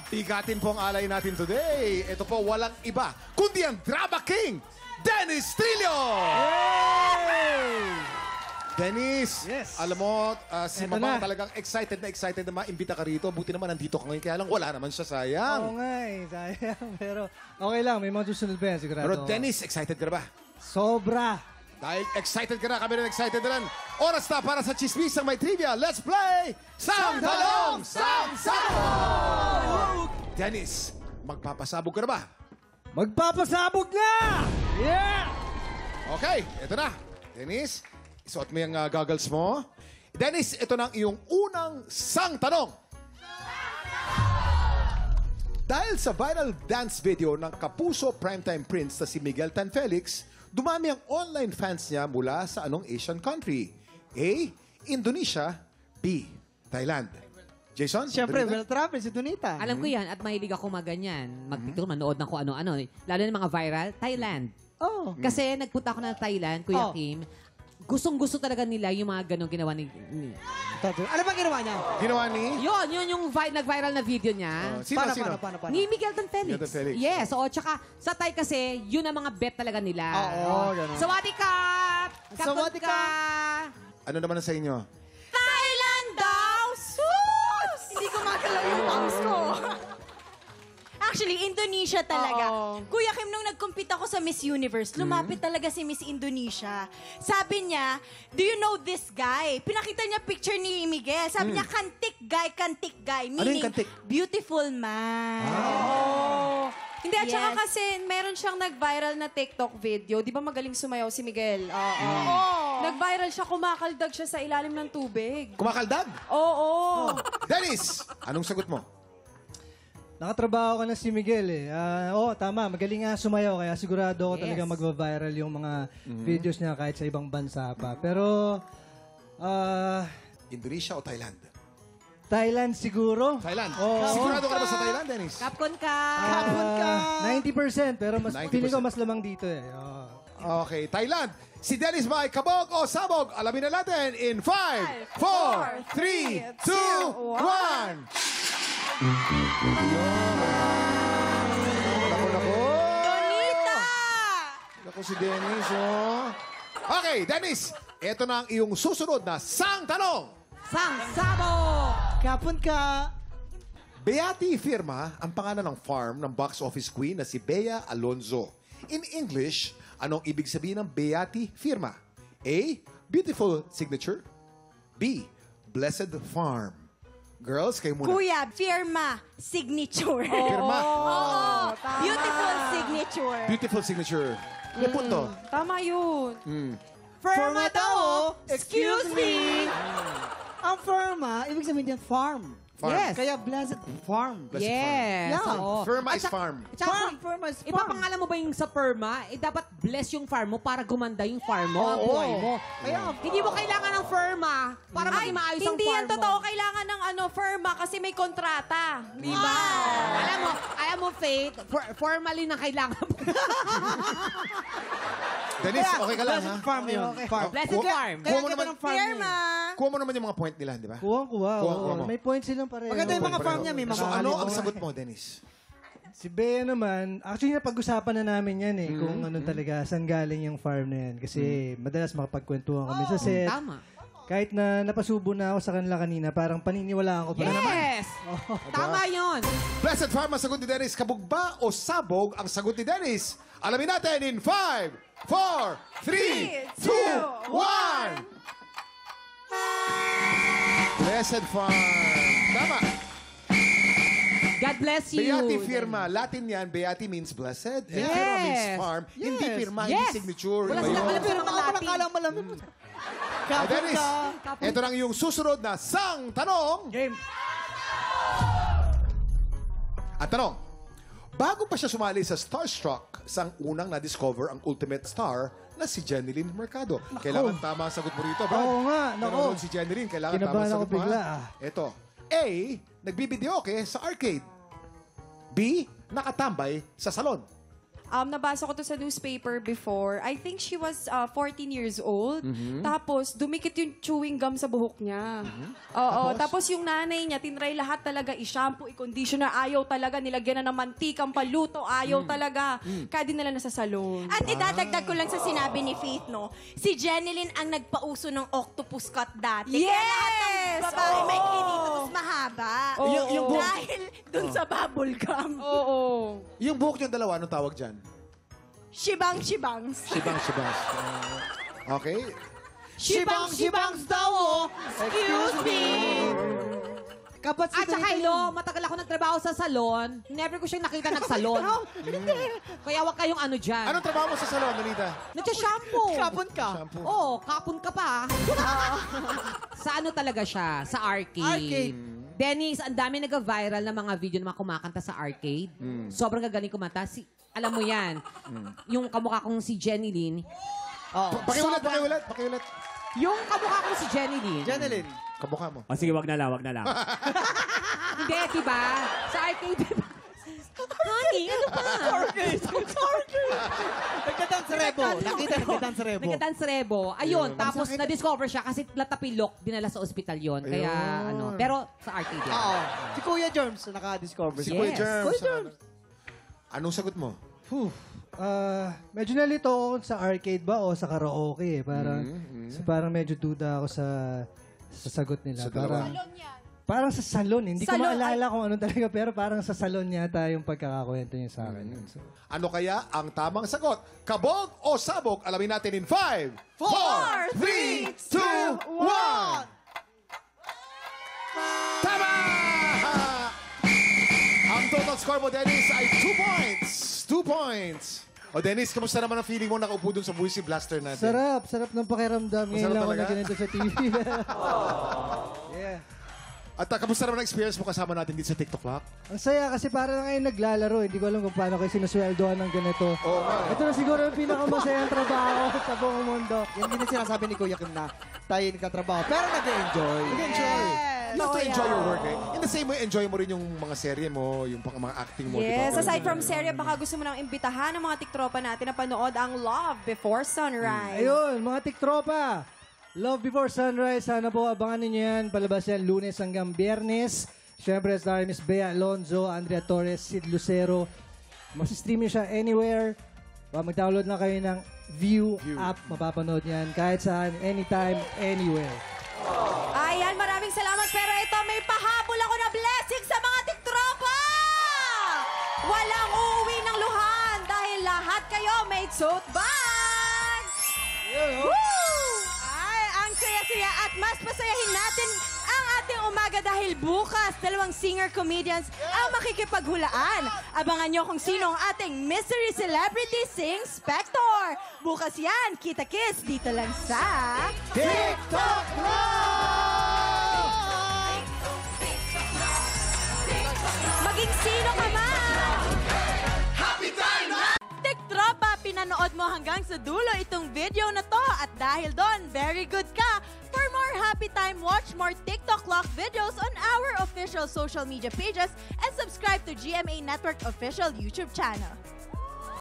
Bigatin po ang alay natin today. Ito po walang iba, kundi ang Drama King, Dennis Trillo! Dennis, Yes. alam mo, si Eto Mama na. talagang excited na maimbita ka rito. Buti naman nandito ka ngayon, kaya lang wala naman siya, Oo sayang. nga sayang. Pero okay lang, may mga susunod pa yan, sigurado. Pero Dennis, excited ka na ba? Sobra. Dahil excited ka na, kami rin excited na rin. Oras na para sa chismisang may trivia. Let's play Sang Talong Sang Sabog! Dennis, magpapasabog ka na ba? Magpapasabog na! Yeah! Okay, ito na. Dennis, isuot mo yung goggles mo. Dennis, ito na ang iyong unang sang tanong. Dahil sa viral dance video ng Kapuso Primetime Prince na si Miguel Tan Felix, dumami ang online fans niya mula sa anong Asian country? A. Indonesia. B. Thailand. Jason? Siyempre, Donita? well traveled si Donita. Alam ko yan at mahilig ako maganyan. Mag-picture, manood ng kung ano-ano. Lalo na mga viral, Thailand. Oh. Kasi nagpunta ako ng Thailand, Kuya Oh. Kim. Gustong-gusto talaga nila yung mga ganong ginawa ni... Ano bang ginawa niya? Ginawa ni? Yun yung nag-viral na video niya. Sino? Paano? Ni Miguel Tan Felix. Miguel Tan Felix. Yes, oo. Tsaka sa Thai kasi, yun ang mga bet talaga nila. Oo, ganun. Sawadee ka! Sawadee ka! Ano naman ang sa inyo? Thailand daw! Sus! Hindi ko magalaw yung palms ko. Actually, Indonesia talaga. Oo. Kuya Kim, nung nag-compete ako sa Miss Universe, lumapit talaga si Miss Indonesia. Sabi niya, do you know this guy? Pinakita niya picture ni Miguel. Sabi niya, kantik guy. Ano Meaning, yung kantik? beautiful man. Hindi, at saka Yes. kasi meron siyang nag-viral na TikTok video. Di ba magaling sumayaw si Miguel? Oo. Nag-viral siya, kumakaldag siya sa ilalim ng tubig. Kumakaldag? Oo. Dennis, anong sagot mo? Nakatrabaho ka na si Miguel eh. Oo, tama. Magaling nga sumayaw. Kaya sigurado ako Yes. talaga magva-viral yung mga videos niya kahit sa ibang bansa pa. Pero, Indonesia o Thailand? Thailand siguro. Thailand. Oo. Sigurado ka na ba sa Thailand, Dennis? Kapkon ka! 90%. Pero 90%. feeling ko mas lamang dito eh. Oo. Okay, Thailand. Si Dennis ba ay kabog o sabog? Alamin na natin in 5, 4, 3, 2, 1. Naku. Donita! Naku si Dennis, oh. Okay, Dennis. Ito na ang iyong susunod na sang tanong. Sang Sabo! Kapon ka. Beati Firma ang pangalan ng farm ng box office queen na si Bea Alonzo. In English, anong ibig sabihin ng Beati Firma? A. Beautiful signature. B. Blessed farm. Girls, kayo muna. Kuya, firma, signature. Firma. Oo. Beautiful signature. Beautiful signature. May punto. Tama yun. Firma daw. Excuse me. Ang firma, ibig sabihin niya farm. Farm. Yes. Kaya blessed farm. Blessed Yes. Yeah. Oo. Firma At is farm. Tsaka, Firma is farm. ipapangalan mo ba yung sa firma? Dapat bless yung farm mo para gumanda yung farm mo, ang buhay mo. Kaya, Hindi mo kailangan ng firma para maging maayos ang Hindi farm yan mo. totoo. Kailangan ng firma kasi may kontrata. Di ba? Alam mo, Faith, formally na kailangan mo. Dennis, okay ka lang, ha? farm yun. Farm. Blessed Kuha- farm. Kuha mo naman, Firma. kuha mo naman yung mga point nila, di ba? Kuha. Kuha mo. May points silang pareho. Maganda yung mga farm niya, may mga So, ano Oo. ang sagot mo, Dennis? Si Bea naman, actually napag-usapan na namin yan eh, kung ano talaga, saan galing yung farm na yan. Kasi madalas makapagkwentuhan kami sa set. Tama. Kahit na napasubo na ako sa kanila kanina, parang paniniwalaan ko pa naman. Yes! Tama yun. Blessed farm ang sagot ni Dennis. Kabugba o sabog ang sagot ni Dennis? Alamin natin in 5, 4, 3, 2, 1. Blessed farm. Tama. God bless you. Beati Firma. Latin yan. Beati means blessed. And Yes. Firma means farm. Hindi firma, hindi Yes. signature. Wala Iba silang yun. alam sa mga Latin. malamit. Dennis, ito lang yung susunod na sang tanong. Game. At tanong, bago pa siya sumali sa Starstruck, sang unang na-discover ang ultimate star na si Jeneline Mercado. Kailangan tama ang sagot mo rito, Brad. Oo nga, nako. Nanonood si Jeneline, kailangan tama Kinabahan ang sagot ako mo. bigla, ha? Ito, A, nagbibideo sa arcade. B, nakatambay sa salon. nabasa ko to sa newspaper before. I think she was 14 years old. Tapos, dumikit yung chewing gum sa buhok niya. Oo. Tapos yung nanay niya, tinry lahat talaga i-shampoo, i-conditioner. Ayaw talaga. Nilagyan na ng mantikang paluto. Ayaw talaga. Kaya din nila nasa salon. At idadagdag ko lang sa sinabi ni Faith, no? Si Jeneline ang nagpauso ng octopus cut dati. Kaya lahat ng babae may kinito, tapos mahaba. Yung buhok, Dahil dun sa bubble gum. Oo. yung buhok niyong dalawa, anong tawag dyan? Shibang-shibangs. Shibang. Okay. Shibang-shibangs daw, oh. Excuse me. Kapatid At saka, hello, matagal ako nagtrabaho sa salon. Never ko siyang nakita nagsalon. Kaya wag kayong ano dyan. Anong trabaho mo sa salon, Anita? Nagsha-shampoo. Kapon ka. Shampoo. Oo, kapon ka pa. Sa ano talaga siya? Sa arcade. Arcade. Dennis, ang dami nag-viral na mga video ng mga kumakanta sa arcade. Sobrang gagaling kumanta. Alam mo yan, yung kamukha kong si Jenny Lynn. Pakiulat. Yung kamukha kong si Jenny Lynn. Jeneline. Kamukha mo. O sige, wag na lang. Hindi, diba? Sa arcade, diba? Honey, ano ba? Nagdadance rebo. Nakita nagdadance rebo. Nagka-dance rebo. Ayun, tapos na-discover siya kasi natapilok, dinala sa ospital yon. Kaya ano, pero sa arcade yan. Oo. Si Kuya Germs naka-discover. Si Yes. Kuya Germs. Kuya Germs. Anong sagot mo? Medyo nalito ako sa arcade ba o sa karaoke. Parang medyo duda ako sa sagot nila. Sa dalawa. Parang sa salon. Hindi ko Salon, maalala kung ano talaga, pero parang sa salon yata yung pagkakakwento niya sa akin. So, Ano kaya ang tamang sagot? Kabog o sabog? Alamin natin in 5, 4, 3, 2, 1! Tama! Ang total score mo, Dennis, ay 2 points. 2 points. O Dennis, kamusta naman ang feeling mo nakaupo dun sa Buisi Blaster natin? sarap ng pakiramdam. Ngayon Masarap lang ako talaga? na ganito sa TV. Yeah. At kamusta naman ang experience mo kasama natin dito sa TikTok Lock? Ang saya kasi para na ngayon naglalaro. Hindi ko alam kung paano kayo sinusweldoan ng ganito. Oo nga. Ito na siguro yung pinakamasayang trabaho sa buong mundo. Yan din ang sinasabi ni Kuya Kim na tayo nagkatrabaho. Pero nag-enjoy. Enjoy. You have to enjoy your work, eh. In the same way, enjoy mo rin yung mga serye mo, yung mga acting mo. Yes, diba? aside from serye, baka gusto mo nang imbitahan ng mga tiktropa natin na panood ang Love Before Sunrise. Ayun, mga tiktropa. Love Before Sunrise. Sana po abangan ninyo yan. Palabas yan Lunes hanggang Biyernes. Siyempre, star Miss Bea Alonzo, Andrea Torres, Sid Lucero. Masistream nyo siya anywhere. Mag-download na kayo ng View app. Mapapanood yan kahit saan, anytime, anywhere. Ayan, maraming salamat. Pero ito, may pahabol ako na blessing sa mga tiktropa! Walang uuwi ng luhan dahil lahat kayo may tote bags! Woo! Ay, ang saya-saya at mas pasayahin natin ang ating umaga dahil bukas, dalawang singer-comedians ang makikipaghulaan. Abangan nyo kung sino ang ating Mystery Celebrity Sing Spector. Bukas yan, kita-kiss dito lang sa... TikTok Lock! Maging sino ka man! Tiktropa, pinanood mo hanggang sa dulo itong video na to at dahil doon, very good ka! For more happy time, watch more TikTok Lock videos on our official social media pages and subscribe to GMA Network official YouTube channel.